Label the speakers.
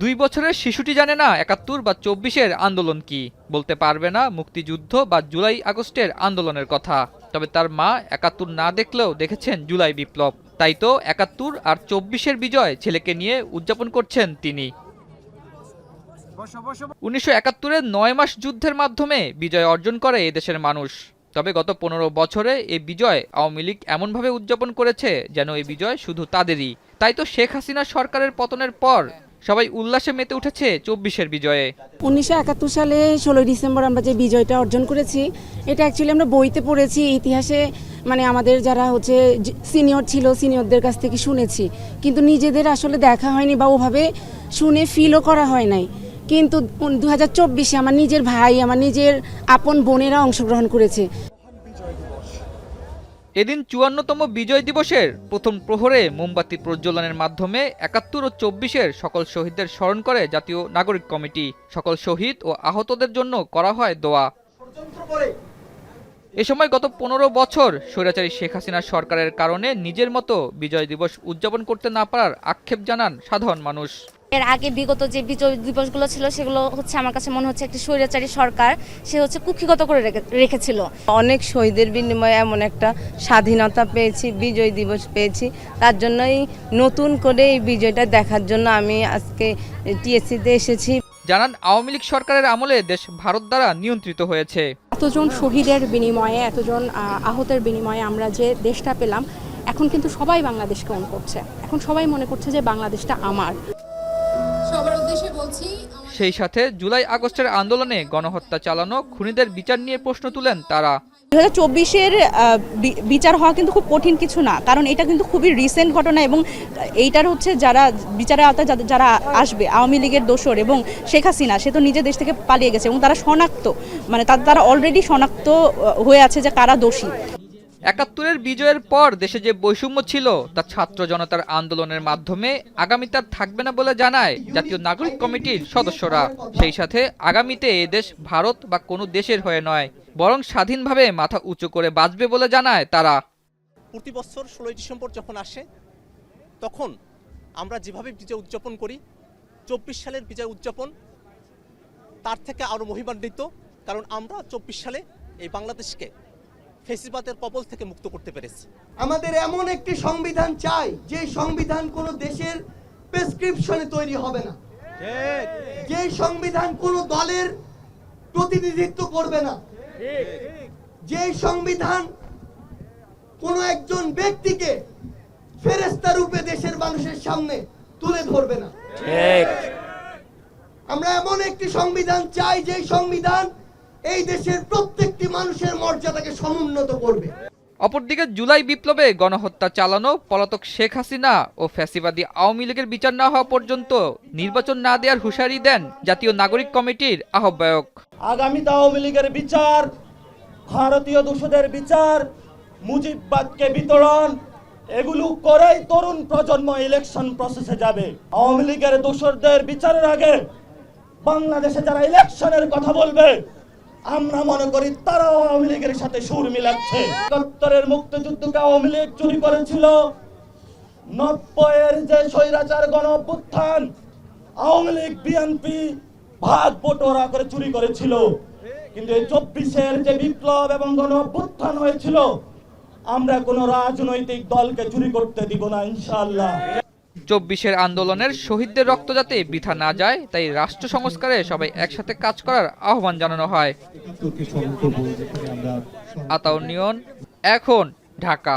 Speaker 1: 2 বছরের শিশুটি জানে না ৭১ বা ২৪-এর আন্দোলন কি, বলতে পারবে না মুক্তিযুদ্ধ বা জুলাই আগস্টের আন্দোলনের কথা। তবে তার মা ৭১ না দেখলেও দেখেছেন জুলাই বিপ্লব। তাই তো ৭১ আর ২৪-এর বিজয় ছেলেকে নিয়ে উদযাপন করছেন তিনি। ১৯৭১-এর ৯ মাস যুদ্ধের মাধ্যমে বিজয় অর্জন করে এদেশের মানুষ। তবে গত ১৫ বছরে এই বিজয় আওয়ামী লীগ এমনভাবে উদযাপন করেছে যেন এই বিজয় শুধু তাদেরই। তাই তো শেখ হাসিনা সরকারের পতনের পর সবাই উল্লাসে মেতে উঠেছে ২৪-এর বিজয়ে।
Speaker 2: ১৯৭১ সালে ১৬ ডিসেম্বর আমরা যে বিজয়টা অর্জন করেছি, এটা অ্যাকচুয়ালি আমরা বইতে পড়েছি, ইতিহাসে মানে আমাদের যারা হচ্ছে সিনিয়র ছিল সিনিয়রদের কাছ থেকে শুনেছি, কিন্তু নিজেদের আসলে দেখা হয়নি বা ওভাবে শুনে ফিলও করা হয় নাই। কিন্তু ২০২৪-এ আমার নিজের ভাই, আমার নিজের আপন বোনেরা অংশগ্রহণ করেছে।
Speaker 1: এদিন ৫৪তম বিজয় দিবসের প্রথম প্রহরে মোমবাতি প্রজ্বলনের মাধ্যমে ৭১ ও ২৪-এর সকল শহীদদের স্মরণ করে জাতীয় নাগরিক কমিটি। সকল শহীদ ও আহতদের জন্য করা হয় দোয়া। এ সময় গত ১৫ বছর স্বৈরাচারী শেখ হাসিনা সরকারের কারণে নিজের মতো বিজয় দিবস উদযাপন করতে না পারার আক্ষেপ জানান সাধারণ মানুষ।
Speaker 3: এর আগে বিগত যে বিজয় দিবসগুলো ছিল সেগুলো হচ্ছে আমার কাছে মনে হচ্ছে একটি স্বৈরাচারী সরকার সে হচ্ছে কুক্ষিগত করে রেখেছিল।
Speaker 4: অনেক শহীদের বিনিময়ে এমন একটা স্বাধীনতা পেয়েছি, বিজয় দিবস পেয়েছি, তার জন্যই নতুন করে এই বিজয়টা দেখার জন্য আমি আজকে টিএসসিতে এসেছি।
Speaker 1: জানান আওয়ামী লীগ সরকারের আমলে দেশ ভারত দ্বারা নিয়ন্ত্রিত হয়েছে।
Speaker 5: এতজন শহীদের বিনিময়ে, এতজন আহতের বিনিময়ে আমরা যে দেশটা পেলাম, এখন কিন্তু সবাই বাংলাদেশকে মনে করছে, এখন সবাই মনে করছে যে বাংলাদেশটা আমার।
Speaker 1: সেই সাথে জুলাই আগস্টের আন্দোলনে গণহত্যা চালানো খুনিদের বিচার নিয়ে প্রশ্ন তুলেন তারা।
Speaker 6: ২০২৪-এর বিচার হওয়া কিন্তু খুব কঠিন কিছু না, কারণ এটা কিন্তু খুবই রিসেন্ট ঘটনা এবং এইটার হচ্ছে যারা বিচারের আওতায় যারা আসবে, আওয়ামী লীগের দোসর এবং শেখ হাসিনা, সে তো নিজে দেশ থেকে পালিয়ে গেছে এবং তারা শনাক্ত, মানে তারা অলরেডি শনাক্ত হয়ে আছে যে কারা দোষী।
Speaker 1: ৭১-এর বিজয়ের পর দেশে যে বৈষম্য ছিল তা ছাত্র জনতার আন্দোলনের মাধ্যমে আগামীতে আর থাকবে না বলে জানায় জাতীয় নাগরিক কমিটির সদস্যরা। সেই সাথে আগামীতে এ দেশ ভারত বা কোনো দেশের হয়ে নয়, বরং স্বাধীনভাবে মাথা উঁচু করে বাঁচবে বলে জানায় তারা।
Speaker 7: প্রতি বছর ১৬ ডিসেম্বর যখন আসে তখন আমরা যেভাবে বিজয় উদযাপন করি, ২৪ সালের বিজয় উদযাপন তার থেকে আরও মহিমান্বিত, কারণ আমরা ২৪ সালে এই বাংলাদেশকে ফ্যাসিবাদের কবল থেকে মুক্ত করতে পেরেছি।
Speaker 8: আমাদের এমন একটি সংবিধান চাই যে সংবিধান কোনো দেশের প্রেসক্রিপশনে তৈরি হবে না, যে সংবিধান কোনো দলের প্রতিনিধিত্ব করবে না, যে সংবিধান কোনো একজন ব্যক্তিকে ফেরেশতা রূপে দেশের মানুষের সামনে তুলে ধরবে না। আমরা এমন একটি সংবিধান চাই যে সংবিধান এই দেশের প্রত্যেকটি মানুষের মর্যাদাকে সমুন্নত করবে।
Speaker 1: অপরদিকে জুলাই বিপ্লবে গণহত্যা চালানো পলাতক শেখ হাসিনা ও ফ্যাসিবাদী আওয়ামী লীগের বিচার না হওয়া পর্যন্ত নির্বাচন না দেওয়ার হুঁশিয়ারি দেন জাতীয় নাগরিক কমিটির আহ্বায়ক।
Speaker 9: আগামীতে আওয়ামী লীগের বিচার, ভারতীয় দোষদের বিচার, মুজিববাদকে বিতরণ, এগুলো করেই তরুণ প্রজন্ম ইলেকশন প্রসেসে যাবে। আওয়ামী লীগের দোষরদের বিচারের আগে বাংলাদেশে যারা ইলেকশনের কথা বলবে, আমরা মনে করি তারাও আওয়ামী লীগের সাথে সুর মিলাচ্ছে। ৭১-এর মুক্তিযুদ্ধকে আওয়ামী লীগ চুরি করেছিল, ৯০-এর যে স্বৈরাচার গণ অভ্যুত্থান আওয়ামী লীগ বিএনপি ভাগ বটোয়ারা করে চুরি করেছিল, কিন্তু এই ২৪-এর যে বিপ্লব এবং গণ অভ্যুত্থান হয়েছিল, আমরা কোনো রাজনৈতিক দলকে চুরি করতে দিব না ইনশাআল্লাহ।
Speaker 1: ২৪-এর আন্দোলনের শহীদদের রক্ত যাতে বৃথা না যায় তাই রাষ্ট্র সংস্কারে সবাই একসাথে কাজ করার আহ্বান জানানো হয়। আতাউর নিয়ন, এখন, ঢাকা।